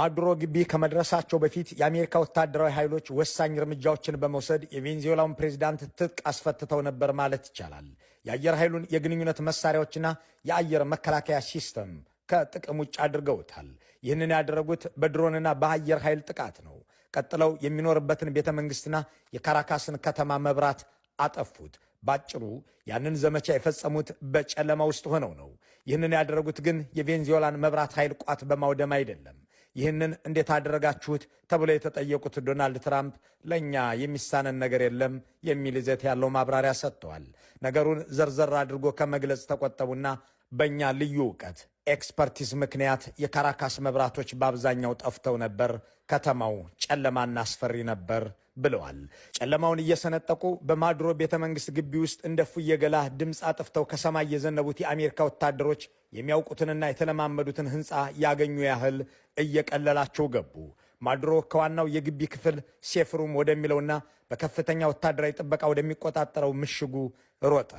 ማዱሮ ግቢ ከመድረሳቸው በፊት የአሜሪካ ወታደራዊ ኃይሎች ወሳኝ እርምጃዎችን በመውሰድ የቬንዙዌላውን ፕሬዝዳንት ትጥቅ አስፈትተው ነበር ማለት ይቻላል። የአየር ኃይሉን የግንኙነት መሳሪያዎችና የአየር መከላከያ ሲስተም ከጥቅም ውጭ አድርገውታል። ይህንን ያደረጉት በድሮንና በአየር ኃይል ጥቃት ነው። ቀጥለው የሚኖርበትን ቤተ መንግስትና የካራካስን ከተማ መብራት አጠፉት። ባጭሩ ያንን ዘመቻ የፈጸሙት በጨለማ ውስጥ ሆነው ነው። ይህንን ያደረጉት ግን የቬንዙዌላን መብራት ኃይል ቋት በማውደም አይደለም። ይህንን እንዴት አደረጋችሁት ተብለው የተጠየቁት ዶናልድ ትራምፕ ለእኛ የሚሳነን ነገር የለም የሚል ይዘት ያለው ማብራሪያ ሰጥተዋል። ነገሩን ዘርዘር አድርጎ ከመግለጽ ተቆጠቡና በእኛ ልዩ እውቀት ኤክስፐርቲዝ ምክንያት የካራካስ መብራቶች በአብዛኛው ጠፍተው ነበር፣ ከተማው ጨለማና አስፈሪ ነበር ብለዋል። ጨለማውን እየሰነጠቁ በማዱሮ ቤተ መንግስት ግቢ ውስጥ እንደ ፉየገላ ድምፅ አጥፍተው ከሰማይ የዘነቡት የአሜሪካ ወታደሮች የሚያውቁትንና የተለማመዱትን ህንፃ ያገኙ ያህል እየቀለላቸው ገቡ። ማዱሮ ከዋናው የግቢ ክፍል ሴፍሩም ወደሚለውና በከፍተኛ ወታደራዊ ጥበቃ ወደሚቆጣጠረው ምሽጉ ሮጠ።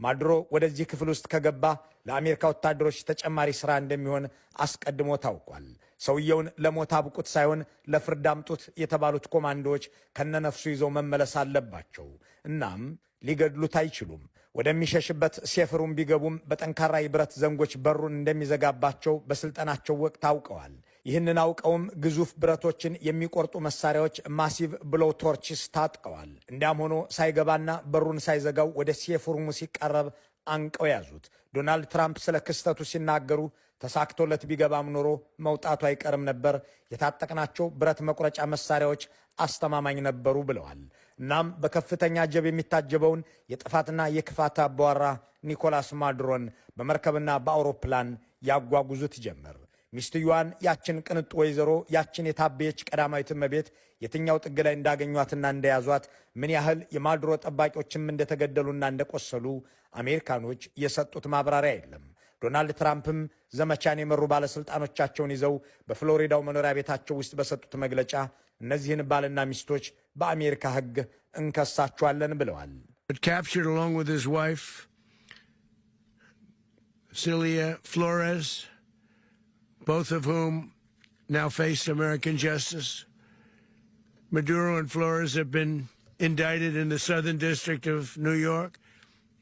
ማዱሮ ወደዚህ ክፍል ውስጥ ከገባ ለአሜሪካ ወታደሮች ተጨማሪ ሥራ እንደሚሆን አስቀድሞ ታውቋል። ሰውየውን ለሞት አብቁት ሳይሆን ለፍርድ አምጡት የተባሉት ኮማንዶዎች ከነነፍሱ ይዘው መመለስ አለባቸው። እናም ሊገድሉት አይችሉም። ወደሚሸሽበት ሴፍሩም ቢገቡም በጠንካራ የብረት ዘንጎች በሩን እንደሚዘጋባቸው በስልጠናቸው ወቅት አውቀዋል። ይህንን አውቀውም ግዙፍ ብረቶችን የሚቆርጡ መሳሪያዎች ማሲቭ ብሎው ቶርችስ ታጥቀዋል። እንዲያም ሆኖ ሳይገባና በሩን ሳይዘጋው ወደ ሴፍሩሙ ሲቀረብ አንቀው ያዙት። ዶናልድ ትራምፕ ስለ ክስተቱ ሲናገሩ ተሳክቶለት ቢገባም ኖሮ መውጣቱ አይቀርም ነበር፣ የታጠቅናቸው ብረት መቁረጫ መሳሪያዎች አስተማማኝ ነበሩ ብለዋል። እናም በከፍተኛ ጀብ የሚታጀበውን የጥፋትና የክፋት አቧራ ኒኮላስ ማዱሮን በመርከብና በአውሮፕላን ያጓጉዙት ጀመር። ሚስትየዋን ያችን ቅንጡ ወይዘሮ ያችን የታበየች ቀዳማዊት እመቤት የትኛው ጥግ ላይ እንዳገኟትና እንደያዟት ምን ያህል የማዱሮ ጠባቂዎችም እንደተገደሉና እንደቆሰሉ አሜሪካኖች የሰጡት ማብራሪያ የለም። ዶናልድ ትራምፕም ዘመቻን የመሩ ባለሥልጣኖቻቸውን ይዘው በፍሎሪዳው መኖሪያ ቤታቸው ውስጥ በሰጡት መግለጫ እነዚህን ባልና ሚስቶች በአሜሪካ ሕግ እንከሳቸዋለን ብለዋል። Captured along with his wife, Celia Flores, both of whom now face American justice. Maduro and Flores have been indicted in the Southern District of New York.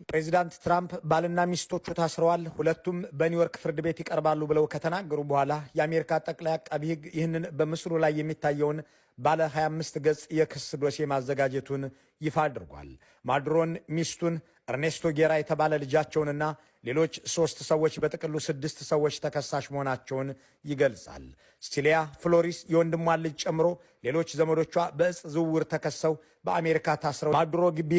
ፕሬዚዳንት ትራምፕ ባልና ሚስቶቹ ታስረዋል፣ ሁለቱም በኒውዮርክ ፍርድ ቤት ይቀርባሉ ብለው ከተናገሩ በኋላ የአሜሪካ ጠቅላይ አቃቢ ሕግ ይህንን በምስሉ ላይ የሚታየውን ባለ 25 ገጽ የክስ ዶሴ ማዘጋጀቱን ይፋ አድርጓል። ማዱሮን፣ ሚስቱን፣ ኤርኔስቶ ጌራ የተባለ ልጃቸውንና ሌሎች 3 ሰዎች በጥቅሉ 6 ሰዎች ተከሳሽ መሆናቸውን ይገልጻል። ሲሊያ ፍሎሪስ የወንድሟን ልጅ ጨምሮ ሌሎች ዘመዶቿ በእጽ ዝውውር ተከሰው በአሜሪካ ታስረው ማዱሮ ግቢ